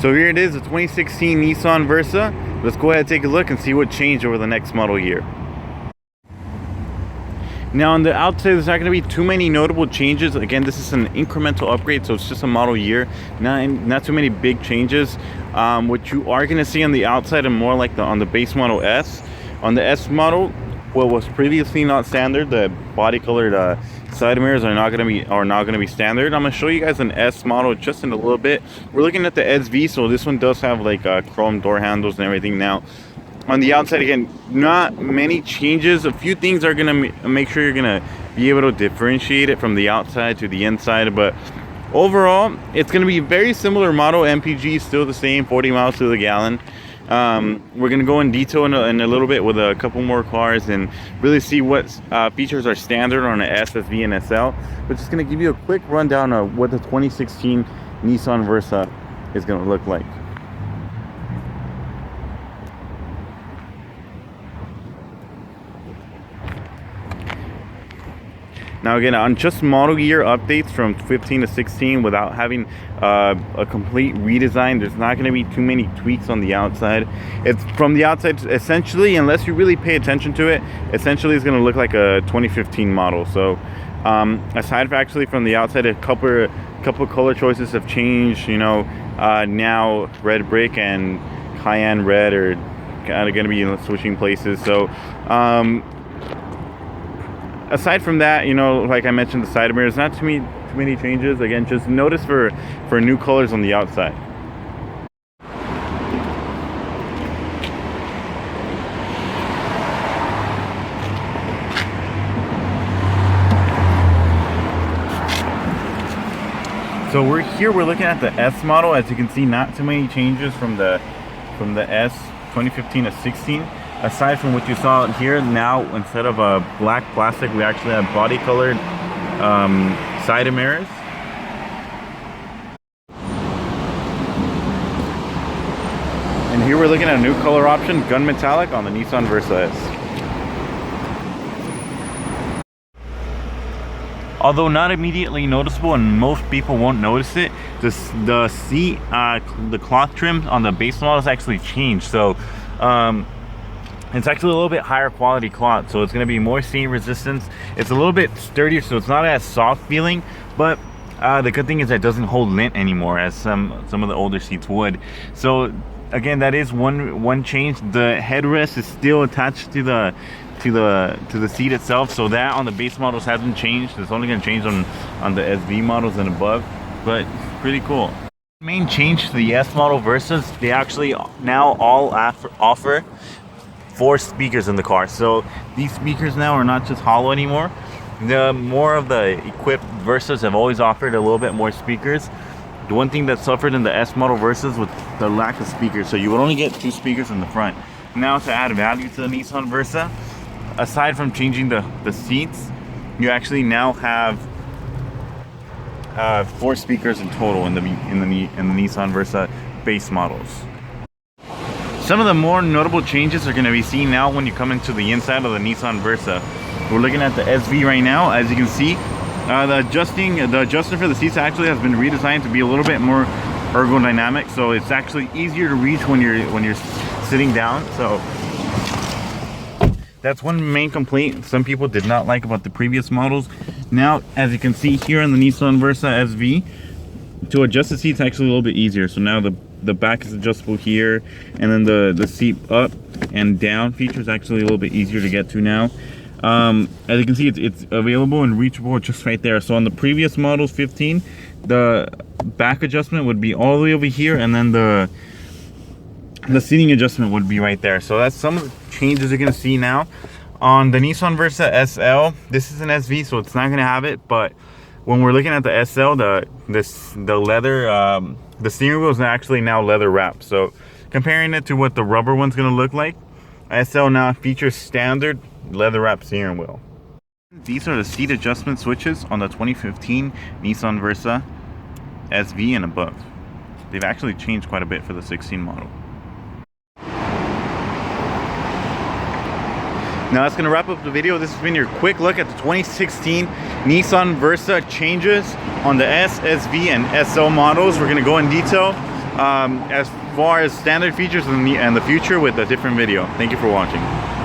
So here it is, the 2016 Nissan Versa. Let's go ahead and take a look and see what changed over the next model year. Now on the outside, there's not going to be too many notable changes. Again, this is an incremental upgrade, so it's just a model year. Not too many big changes. What you are going to see on the outside and more like on the base model S. On the S model, what was previously not standard, the body colored side mirrors are not going to be standard. I'm going to show you guys an S model just in a little bit. We're looking at the SV, so this one does have like chrome door handles and everything. Now on the outside, again, not many changes. A few things are going to make sure you're going to be able to differentiate it from the outside to the inside, but overall it's going to be very similar model. MPG still the same, 40 miles to the gallon. We're going to go in detail in a little bit with a couple more cars and really see what features are standard on an S, SV, and SL. But just going to give you a quick rundown of what the 2016 Nissan Versa is going to look like. Now again, on just model year updates from 15 to 16 without having a complete redesign, there's not going to be too many tweaks on the outside. It's from the outside, essentially, unless you really pay attention to it, essentially it's going to look like a 2015 model. So aside from actually from the outside, a couple color choices have changed. You know, now red brick and cayenne red are kind of going to be switching places. So aside from that, you know, like I mentioned, the side mirrors, not too many changes. Again, just notice for new colors on the outside. So we're looking at the S model. As you can see, not too many changes from the S 2015 to 16. Aside from what you saw here, now instead of a black plastic, we actually have body colored side mirrors. And here we're looking at a new color option, gun metallic, on the Nissan Versa S. Although not immediately noticeable and most people won't notice it, the seat, the cloth trim on the base model has actually changed. So it's actually a little bit higher quality cloth, so it's going to be more seat resistance. It's a little bit sturdier, so it's not as soft feeling, but the good thing is that it doesn't hold lint anymore as some of the older seats would. So again, that is one change. The headrest is still attached to the seat itself, so that on the base models hasn't changed. It's only going to change on the SV models and above, but pretty cool. The main change to the S model Versas, they actually now all offer 4 speakers in the car. So these speakers now are not just hollow anymore. More of the equipped Versas have always offered a little bit more speakers. The one thing that suffered in the S model Versas was the lack of speakers, so you would only get 2 speakers in the front. Now, to add value to the Nissan Versa, aside from changing the seats, you actually now have 4 speakers in total in the Nissan Versa base models. Some of the more notable changes are going to be seen now when you come into the inside of the Nissan Versa. We're looking at the SV right now. As you can see, the adjuster for the seats actually has been redesigned to be a little bit more ergodynamic, so it's actually easier to reach when you're sitting down. So that's one main complaint some people did not like about the previous models. Now, as you can see here on the Nissan Versa SV, to adjust the seats actually a little bit easier. So now the back is adjustable here, and then the seat up and down feature is actually a little bit easier to get to now. As you can see, it's available and reachable just right there. So on the previous models 15, the back adjustment would be all the way over here, and then the seating adjustment would be right there. So that's some of the changes you're gonna see now. On the Nissan Versa SL, this is an SV, so it's not gonna have it, but when we're looking at the SL, the leather, the steering wheel is actually now leather wrapped. So comparing it to what the rubber one's gonna look like, SL now features standard leather wrapped steering wheel. These are the seat adjustment switches on the 2015 Nissan Versa SV and above. They've actually changed quite a bit for the 16 model. Now that's going to wrap up the video. This has been your quick look at the 2016 Nissan Versa changes on the S, SV, and SL models. We're going to go in detail as far as standard features in the future with a different video. Thank you for watching.